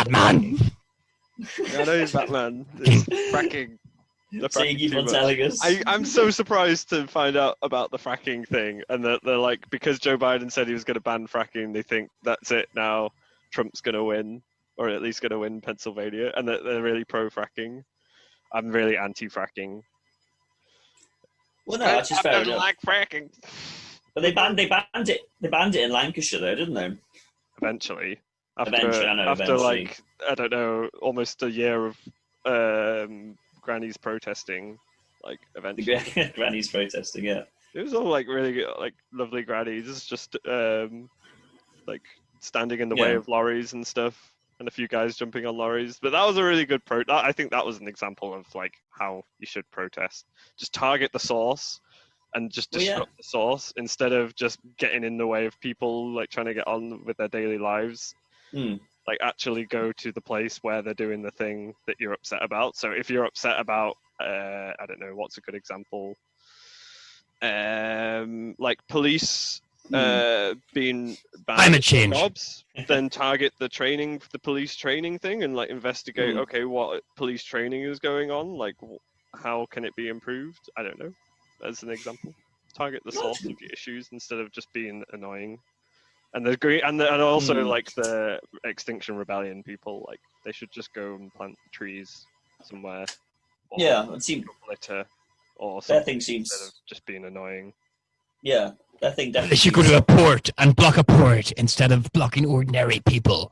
Batman. I know he's Batman. It's fracking. The So you fracking keep too on much. telling us. I'm so surprised to find out about the fracking thing, and that they're like, because Joe Biden said he was going to ban fracking, they think that's it now. Trump's going to win, or at least going to win Pennsylvania, and that they're really pro-fracking. I'm really anti-fracking. Well, no, that's just fair enough. Like fracking. But they banned it in Lancashire, though, didn't they? Eventually, Eventually. like, I don't know, almost a year of grannies protesting, like, eventually. The grannies protesting, yeah. It was all like really like lovely grannies, just like standing in the way of lorries and stuff, and a few guys jumping on lorries. But that was a really good I think that was an example of like how you should protest. Just target the source and just disrupt the source instead of just getting in the way of people like trying to get on with their daily lives. Like actually go to the place where they're doing the thing that you're upset about. So if you're upset about I don't know, what's a good example? Like police being banned Climate change. jobs, then target the police training thing, and like investigate. Okay, what police training is going on? Like, how can it be improved? I don't know. As an example, target the source of the issues instead of just being annoying. And the green and also like the Extinction Rebellion people, like they should just go and plant trees somewhere. It seems litter or that thing instead seems of just being annoying. Yeah, that thing definitely. They should go to a port and block a port instead of blocking ordinary people.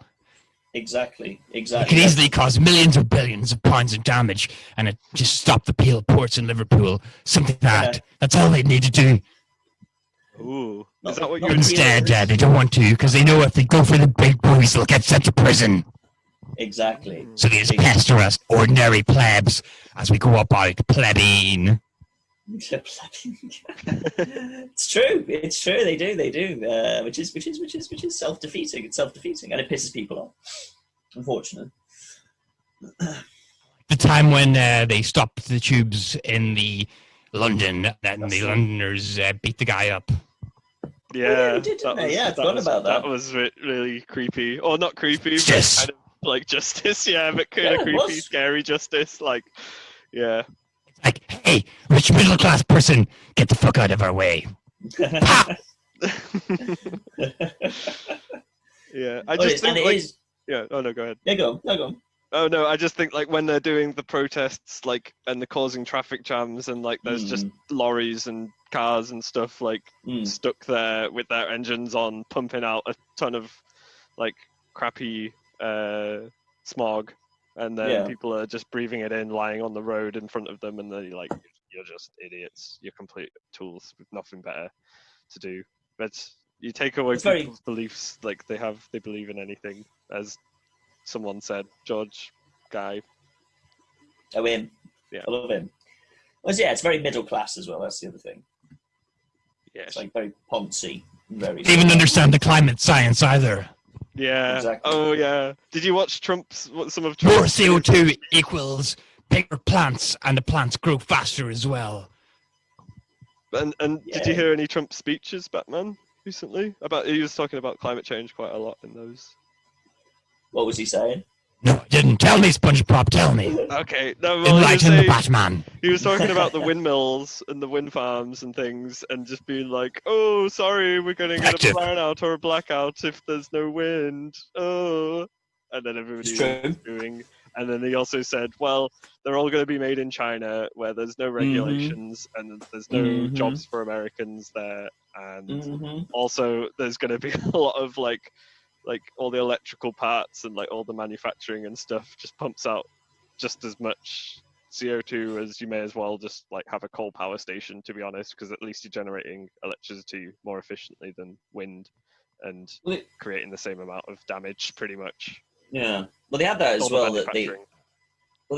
Exactly. It could easily cause millions or billions of pounds of damage, and it just stop the Peel ports in Liverpool. Something like that. That's all they need to do. Ooh, is that what you? Instead, they don't want to because they know if they go for the big boys, they'll get sent to prison. Exactly. So they just pester us, ordinary plebs, as we go about plebine. It's true. It's true. They do. Which is self-defeating. It's self-defeating, and it pisses people off. Unfortunately. The time when they stopped the tubes in the London, and the Londoners beat the guy up. Yeah, I forgot about that. That was really creepy, or not creepy, but kind of like justice. Yeah, but kind of creepy, scary justice. Like, yeah. Like, hey, rich middle class person, get the fuck out of our way. Yeah, I just think like, yeah. Oh no, go ahead. Yeah, go on. Oh no, I just think like when they're doing the protests, like, and they're causing traffic jams, and like there's just lorries and cars and stuff like stuck there with their engines on, pumping out a ton of like crappy smog, and then people are just breathing it in, lying on the road in front of them, and they're like, you're just idiots, you're complete tools with nothing better to do. But you take away people's beliefs, like they believe in anything, as someone said, George Guy. Oh, him. Yeah. I love him. Well, yeah, it's very middle class as well. That's the other thing. Yeah. It's like very poncy. Very. They even understand the climate science either. Yeah. Exactly. Oh, yeah. Did you watch some of Trump's... More CO2 equals bigger plants, and the plants grow faster as well. And did you hear any Trump speeches, Batman, recently? He was talking about climate change quite a lot in those. What was he saying? No, I didn't. Tell me, SpongeBob, tell me. Okay. No, well, enlighten the Batman. He was talking about the windmills and the wind farms and things, and just being like, oh, sorry, we're going to get a brownout or a blackout if there's no wind. Oh. And then everybody was doing... And then he also said, well, they're all going to be made in China, where there's no regulations and there's no jobs for Americans there. And also there's going to be a lot of like all the electrical parts and like all the manufacturing and stuff just pumps out just as much CO2 as you may as well just like have a coal power station, to be honest, because at least you're generating electricity more efficiently than wind and creating the same amount of damage pretty much. Yeah. Well, they had that as well. They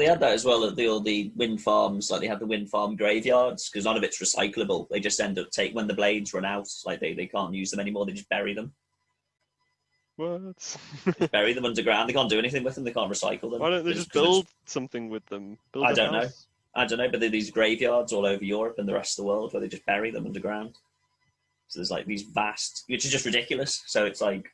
had that as well at all the wind farms. Like they have the wind farm graveyards because none of it's recyclable. They just end up when the blades run out. Like they can't use them anymore. They just bury them. What? Bury them underground. They can't do anything with them. They can't recycle them. Why don't they just build something with them? I don't know. But there are these graveyards all over Europe and the rest of the world where they just bury them underground. So there's like these vast, which is just ridiculous. So it's like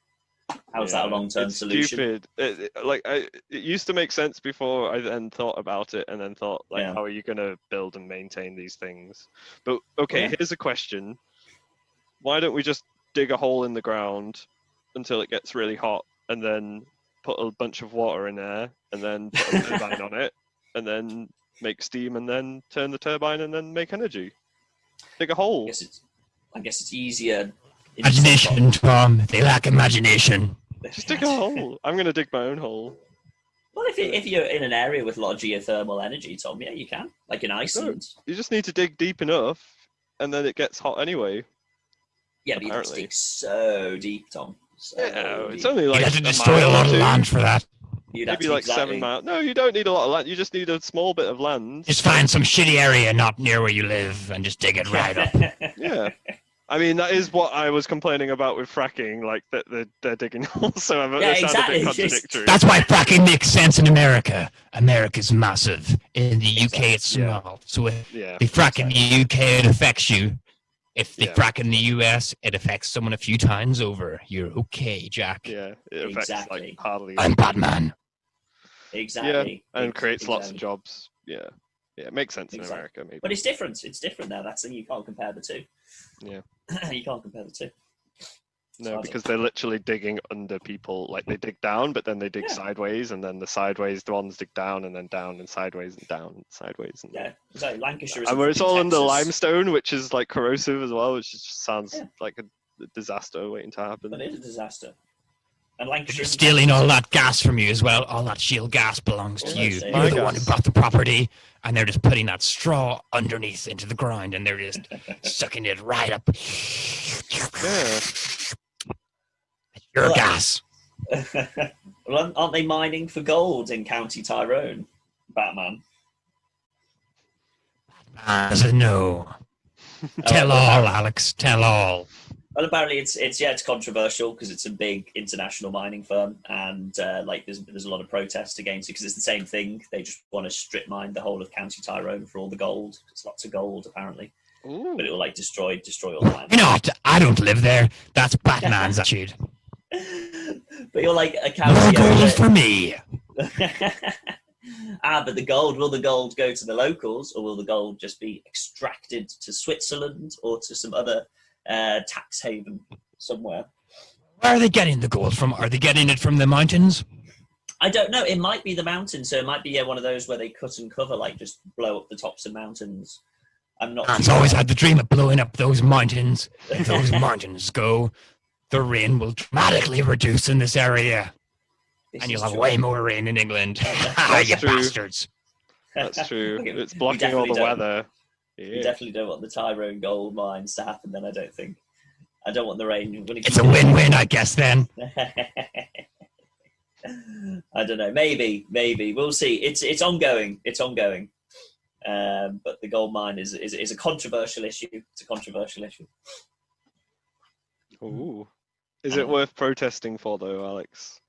How's that a long-term solution? Stupid. It used to make sense before I then thought about it and then thought, like, how are you going to build and maintain these things? But, okay, here's a question. Why don't we just dig a hole in the ground until it gets really hot and then put a bunch of water in there and then put a turbine on it and then make steam and then turn the turbine and then make energy? Dig a hole. I guess it's easier. Imagination, Tom. They lack imagination. Just dig a hole. I'm going to dig my own hole. Well, if you're in an area with a lot of geothermal energy, Tom, yeah, you can. Like in Iceland. No, you just need to dig deep enough, and then it gets hot anyway. Yeah, but you have to dig so deep, Tom. It's only like you have to destroy a lot of land for that. Maybe like 7 miles. No, you don't need a lot of land. You just need a small bit of land. Just find some shitty area not near where you live and just dig it right up. Yeah. I mean, that is what I was complaining about with fracking, like that they're digging holes. So it sounds a bit contradictory. That's why fracking makes sense in America. America's massive. In the UK, it's small. So if they frack in the UK, it affects you. If they frack in the US, it affects someone a few times over. You're okay, Jack. Yeah, it affects like hardly. I'm Batman. Exactly. Yeah, and creates lots of jobs. Yeah, it makes sense in America, maybe. But it's different. It's different now. That's the thing. You can't compare the two. Yeah. You can't compare the two. No, because they're literally digging under people. Like they dig down, but then they dig sideways, and then the ones dig down and sideways and down and sideways. And exactly. Lancashire is. And where it's all under limestone, which is like corrosive as well, which just sounds like a disaster waiting to happen. But it is a disaster. And Lancashire stealing all that gas from you as well. All that shale gas belongs to you. You're the one who bought the property, and they're just putting that straw underneath into the ground, and they're just sucking it right up. Yeah. Your gas. Well, aren't they mining for gold in County Tyrone, Batman? I said no. Tell all, Alex. Tell all. Well, apparently it's controversial because it's a big international mining firm, and there's a lot of protest against it because it's the same thing. They just want to strip mine the whole of County Tyrone for all the gold. There's lots of gold apparently, but it will like destroy all the land. You know what? I don't live there. That's Batman's attitude. But you're like a county. More gold for me. But will the gold go to the locals, or will the gold just be extracted to Switzerland or to some other tax haven somewhere? Where are they getting the gold from? Are they getting it from the mountains? I don't know. It might be the mountains, so it might be one of those where they cut and cover, like just blow up the tops of mountains. I'm not. Man's always had the dream of blowing up those mountains. If those mountains go, the rain will dramatically reduce in this area, and you'll have way more rain in England. You bastards! That's true. It's blocking all the weather. Yeah. We definitely don't want the Tyrone gold mines to happen. Then I don't think. I don't want the rain. It's a win-win, I guess. Then. I don't know. Maybe we'll see. It's ongoing. But the gold mine is a controversial issue. It's a controversial issue. Ooh, is it worth protesting for though, Alex?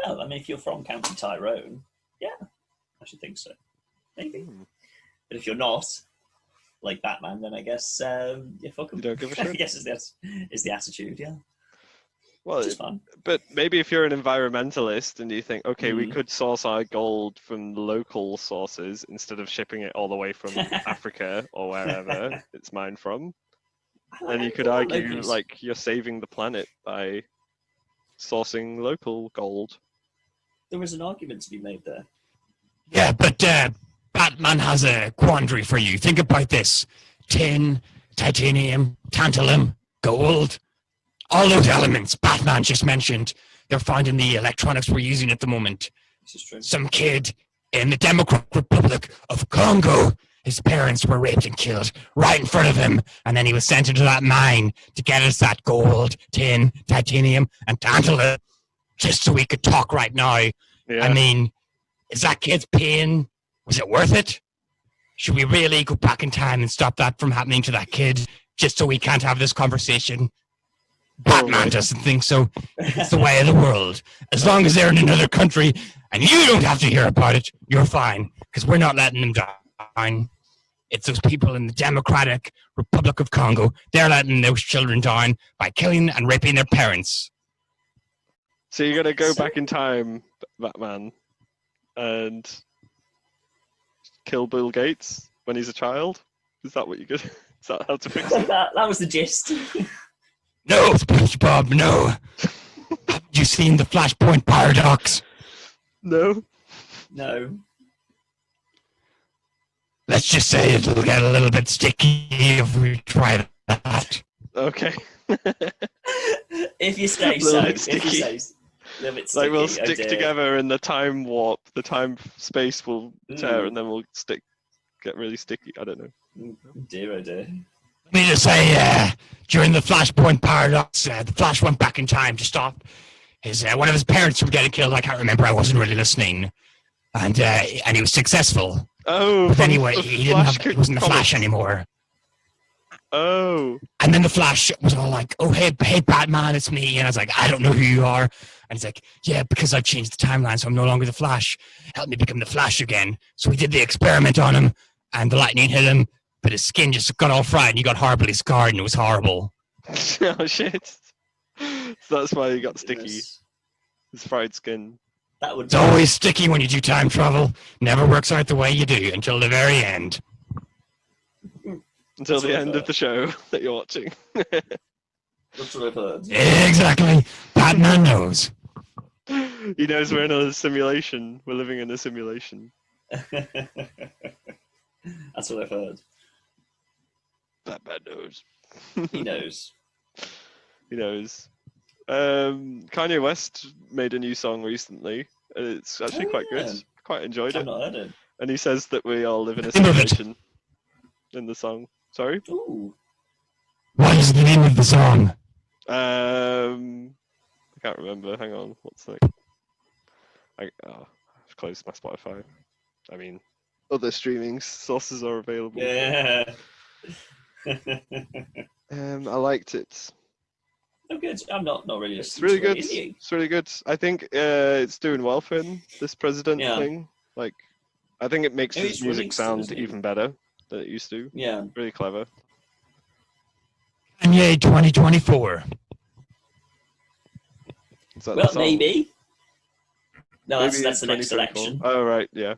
Well, I mean, if you're from County Tyrone, yeah, I should think so. Maybe. But if you're not, like Batman, then I guess fuck 'em. You don't give a shit. I guess is the attitude, yeah. Well, but maybe if you're an environmentalist and you think, okay, we could source our gold from local sources instead of shipping it all the way from Africa or wherever it's mined from, and you could argue like you're saving the planet by sourcing local gold. There was an argument to be made there. Yeah, but Batman has a quandary for you. Think about this: tin, titanium, tantalum, gold. All those elements Batman just mentioned, they're found in the electronics we're using at the moment. This is true. Some kid in the Democratic Republic of Congo, his parents were raped and killed right in front of him, and then he was sent into that mine to get us that gold, tin, titanium, and tantalum, just so we could talk right now. Yeah. I mean, is that kid's pain, was it worth it? Should we really go back in time and stop that from happening to that kid, just so we can't have this conversation? Batman doesn't think so. It's the way of the world. As long as they're in another country and you don't have to hear about it, you're fine, because we're not letting them down. It's those people in the Democratic Republic of Congo. They're letting those children down by killing and raping their parents. So you're gonna go back in time, Batman, and kill Bill Gates when he's a child? Is that what you're gonna? Is that how to fix it? that was the gist. No, SpongeBob, no. Have you seen the Flashpoint paradox? No. No. Let's just say it'll get a little bit sticky if we try that. Okay. If you say so. If you say so. A little bit sticky. Like we'll stick together in the time warp. The time space will tear, and then we'll get really sticky. I don't know. Dear, oh dear. Let me just say, during the Flashpoint paradox, the Flash went back in time to stop one of his parents from getting killed. I can't remember. I wasn't really listening, and he was successful. Oh. But anyway, he wasn't the Flash anymore. Oh. And then the Flash was all like, "Oh, hey, Batman, it's me." And I was like, "I don't know who you are." And he's like, "Yeah, because I changed the timeline, so I'm no longer the Flash. Help me become the Flash again." So we did the experiment on him, and the lightning hit him, but his skin just got all fried, and he got horribly scarred, and it was horrible. Oh shit! So that's why he got sticky. Yes. His fried skin. It's always sticky when you do time travel. Never works out the way you do until the very end. Until the end of the show that you're watching. That's what I've heard. Exactly. Batman knows. He knows we're in a simulation. We're living in a simulation. That's what I've heard. Batman knows. He knows. He knows. Kanye West made a new song recently, and it's actually quite good. Quite enjoyed it. I've not heard it. And he says that we all live in a simulation in the song. Sorry? Ooh. What is the name of the song? I can't remember. Hang on. What's the name? I've closed my Spotify. I mean, other streaming sources are available. Yeah. I liked it. Oh, good. I'm not really. It's really good. It's really good. I think it's doing well for him. This president thing. Like, I think it makes his music sound even better than it used to. Yeah. Really clever. Kanye 2024. Well, maybe. No, that's the next election. Oh, right, yeah.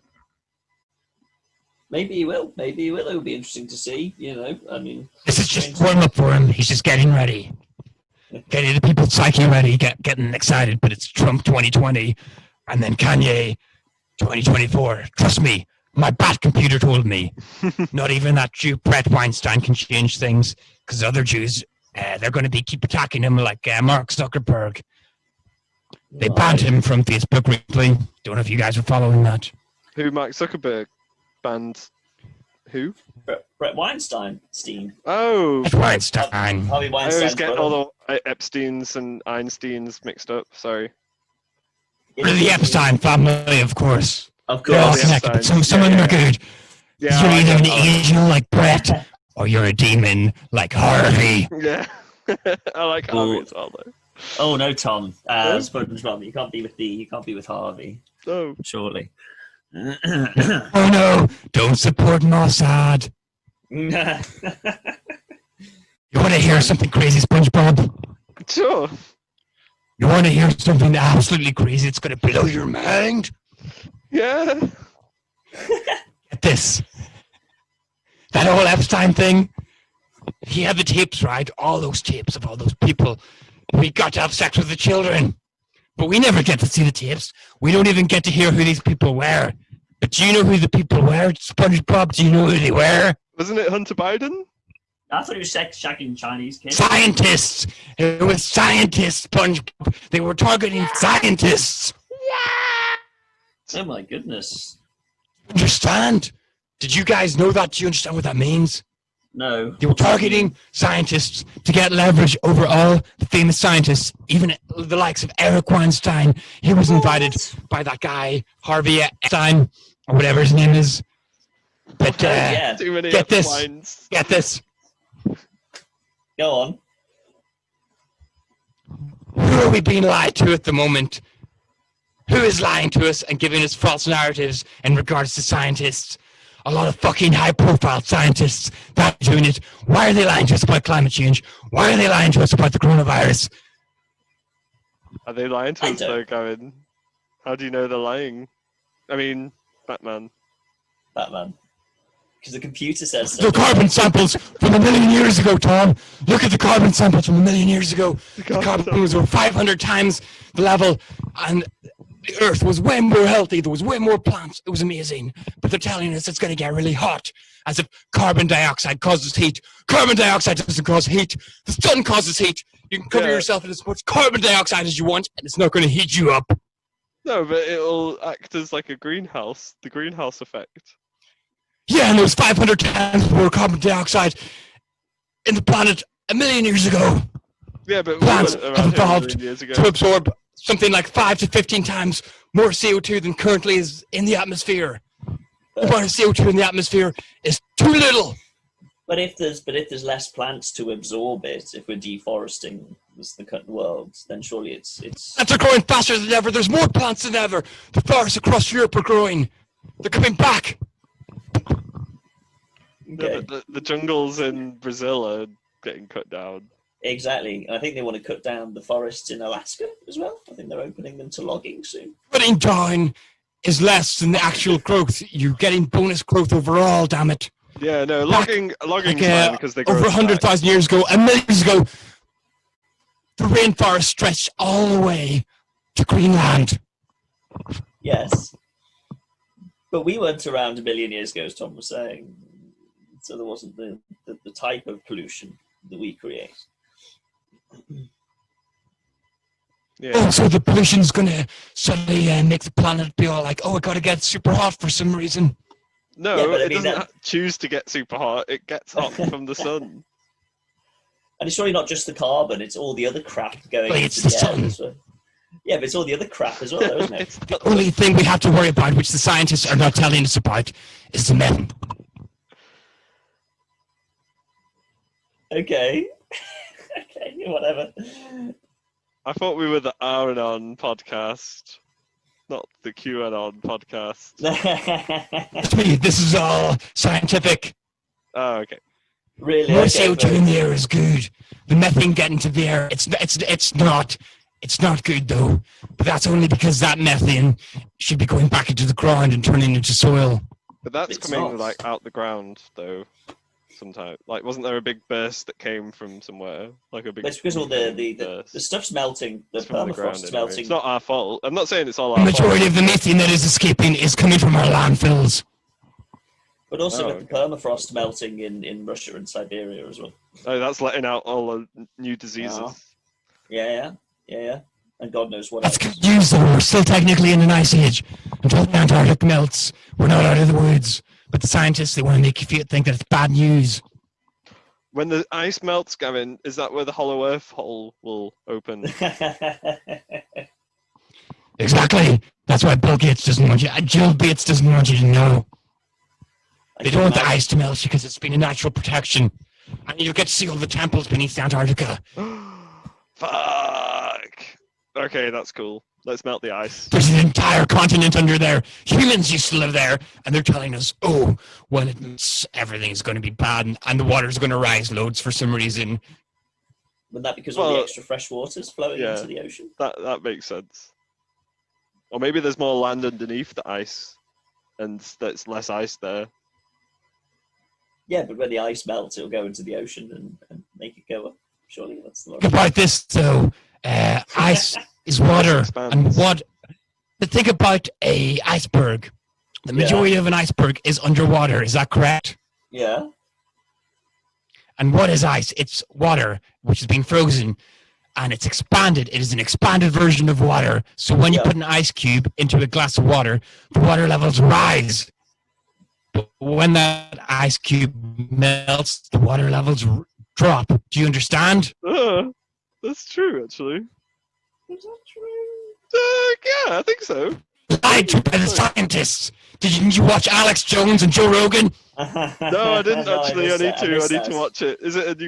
Maybe he will. Maybe he will. It'll be interesting to see. You know, I mean. This is just warm up for him. He's just getting ready. Getting the people's psyche ready, getting excited, but it's Trump 2020, and then Kanye 2024. Trust me, my bat computer told me. Not even that Jew Brett Weinstein can change things, because other Jews, they're going to keep attacking him like Mark Zuckerberg. They banned him from Facebook recently. Don't know if you guys are following that. Who, Mark Zuckerberg banned? Who? Brett Weinstein. Oh, Brett Weinstein. Harvey Weinstein's I always get brother. all the Epsteins and Einsteins mixed up. Sorry. The Epstein family, of course. Of They're all course. connected, but some of them are good. Yeah, You're I either an get all angel like Brett, or you're a demon like Harvey. Yeah, I like Harvey as well, though. Oh no, Tom. SpongeBob, you can't be with Harvey. Oh, Surely. Oh no, don't support Mossad. You want to hear something crazy, SpongeBob? sure. You want to hear something absolutely crazy? It's going to blow your mind. Yeah. Get this. That whole Epstein thing, he had the tapes, right? All those tapes of all those people. We got to have sex with the children. But we never get to see the tapes. We don't even get to hear who these people were. But do you know who the people were, SpongeBob? Do you know who they were? Wasn't it Hunter Biden? I thought he was shagging Chinese kids. Scientists! It was scientists, SpongeBob. They were targeting scientists. Oh my goodness. Understand? Did you guys know that? Do you understand what that means? No. They were targeting scientists to get leverage over all the famous scientists, even the likes of Eric Weinstein. He was invited by that guy, Harvey Epstein, or whatever his name is. But Too many get this. lines. Get this. Go on. Who are we being lied to at the moment? Who is lying to us and giving us false narratives in regards to scientists? A lot of fucking high-profile scientists that are doing it. Why are they lying to us about climate change? Why are they lying to us about the coronavirus? Are they lying to I us though, don't. Gavin? How do you know they're lying? I mean, Batman. Because the computer says so. The carbon samples from a million years ago, Tom. Look at the carbon samples from a million years ago. The carbon was over 500 times the level, and the Earth was way more healthy. There was way more plants. It was amazing. But they're telling us it's going to get really hot, as if carbon dioxide causes heat. Carbon dioxide doesn't cause heat. The sun causes heat. You can cover yourself in as much carbon dioxide as you want, and it's not going to heat you up. No, but it'll act as like a greenhouse. The greenhouse effect. Yeah, and there was 500 times more carbon dioxide in the planet a million years ago. Yeah, but Plants we have evolved to absorb something like 5 to 15 times more CO2 than currently is in the atmosphere. The amount of CO2 in the atmosphere is too little. But if there's less plants to absorb it, if we're deforesting the world, then surely it's. Plants are growing faster than ever. There's more plants than ever. The forests across Europe are growing. They're coming back. Okay. Yeah, but the jungles in Brazil are getting cut down. Exactly. And I think they want to cut down the forests in Alaska as well. I think they're opening them to logging soon. Cutting down is less than the actual growth. You're getting bonus growth overall, damn it. Yeah, no, logging's fine because they grow over 100,000 years ago, a million years ago, the rainforest stretched all the way to Greenland. Yes. But we weren't around a million years ago, as Tom was saying. So there wasn't the type of pollution that we create. Yeah. Oh, so the pollution's going to suddenly make the planet be all like, oh, it got to get super hot for some reason. No, Yeah, but I it mean, doesn't choose to get super hot. It gets hot from the sun. And it's surely not just the carbon, it's all the other crap going But into it's the air sun. as well. Yeah, but it's all the other crap as well, though, isn't it? The only thing we have to worry about, which the scientists are not telling us about, is the methane. Okay. Okay, whatever. I thought we were the R&On podcast, not the QAnon podcast. To me, this is all scientific. Oh, okay. Really? More Okay, CO2 in the air is good. The methane getting to the air, it's not good though. But that's only because that methane should be going back into the ground and turning into soil. But that's It's coming not. like out the ground though. Sometimes, like, wasn't there a big burst that came from somewhere? Like a big. It's because all the burst. stuff's melting, the It's from the ground permafrost's anyway. melting. It's not our fault. I'm not saying it's all The our majority fault. of the methane that is escaping is coming from our landfills. But also Oh, with the permafrost melting in Russia and Siberia as well. Oh, that's letting out all the new diseases. Yeah. And God knows what That's else. good news though. We're still technically in an ice age. Until the Antarctic melts, we're not out of the woods. But the scientists, they want to make you think that it's bad news. When the ice melts, Gavin, is that where the Hollow Earth hole will open? Exactly. That's why Bill Gates doesn't want you. Jill Bates doesn't want you to know. They don't want the ice to melt because it's been a natural protection. And you'll get to see all the temples beneath Antarctica. Fuck. Okay, that's cool. Let's melt the ice. There's an entire continent under there. Humans used to live there, and they're telling us, oh, when it melts, everything's going to be bad, and the water's going to rise loads for some reason. Wouldn't that because all the extra fresh water's flowing into the ocean? That makes sense. Or maybe there's more land underneath the ice, and there's less ice there. Yeah, but when the ice melts, it'll go into the ocean and make it go up. Surely that's the Think about this, though. Ice is water, and what? But think about a iceberg. The majority of an iceberg is underwater. Is that correct? Yeah. And what is ice? It's water, which has been frozen, and it's expanded. It is an expanded version of water. So when you put an ice cube into a glass of water, the water levels rise. But when that ice cube melts, the water levels drop. Do you understand? That's true, actually. Is that true? Yeah, I think so. Lied to by the scientists. Didn't you watch Alex Jones and Joe Rogan? No, I didn't No, actually. I missed need that. to. I missed need that. to watch it. Is it a new